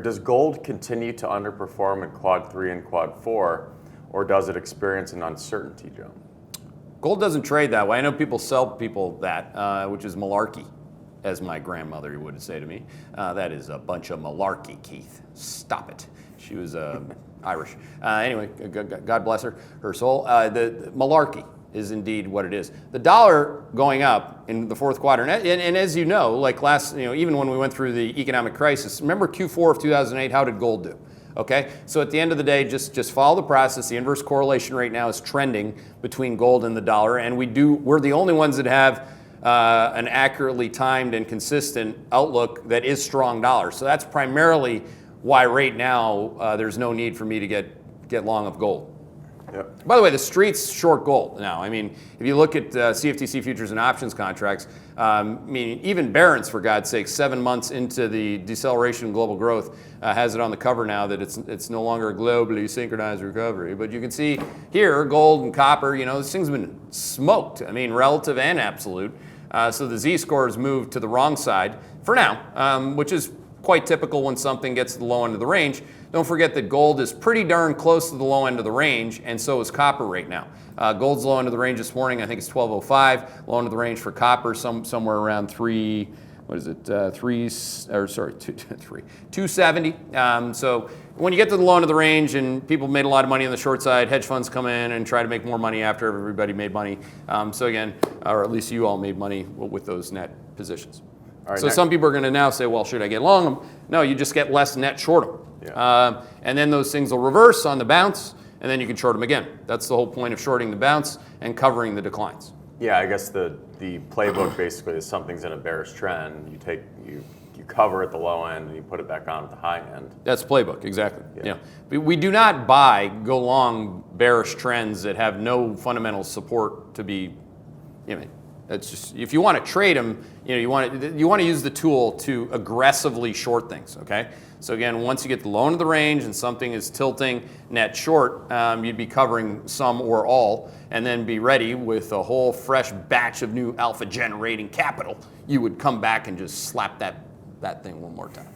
Does gold continue to underperform in quad 3 and quad 4, or does it experience an uncertainty, Joe? Gold doesn't trade that way. I know people sell people that, which is malarkey, as my grandmother would say to me. That is a bunch of malarkey, Keith. Stop it. She was Irish. Anyway, God bless her soul. The malarkey is indeed what it is. The dollar going up in the fourth quarter, and as you know, like even when we went through the economic crisis, remember Q4 of 2008, how did gold do? Okay, so at the end of the day, just follow the process. The inverse correlation right now is trending between gold and the dollar, and we're the only ones that have an accurately timed and consistent outlook that is strong dollar. So that's primarily why right now there's no need for me to get long of gold. Yep. By the way, the street's short gold now. I mean, if you look at CFTC futures and options contracts, even Barron's, for God's sake, 7 months into the deceleration in global growth, has it on the cover now that it's no longer a globally synchronized recovery. But you can see here, gold and copper, this thing's been smoked. I mean, relative and absolute. So the Z-score has moved to the wrong side for now, which is quite typical when something gets to the low end of the range. Don't forget that gold is pretty darn close to the low end of the range, and so is copper right now. Gold's low end of the range this morning, I think it's 1205. Low end of the range for copper, somewhere around 270. So when you get to the low end of the range and people made a lot of money on the short side, hedge funds come in and try to make more money after everybody made money. So again, or at least you all made money with those net positions. All right, so some people are going to now say, well, should I get long them? No, you just get less net short them. Yeah. And then those things will reverse on the bounce, and then you can short them again. That's the whole point of shorting the bounce and covering the declines. Yeah, I guess the playbook basically is something's in a bearish trend. You cover at the low end and you put it back on at the high end. That's playbook, exactly. Yeah. We do not go long bearish trends that have no fundamental support to be, It's just, if you want to trade them, you want to use the tool to aggressively short things. Okay. So again, once you get the low end of the range and something is tilting net short, you'd be covering some or all, and then be ready with a whole fresh batch of new alpha generating capital. You would come back and just slap that thing one more time.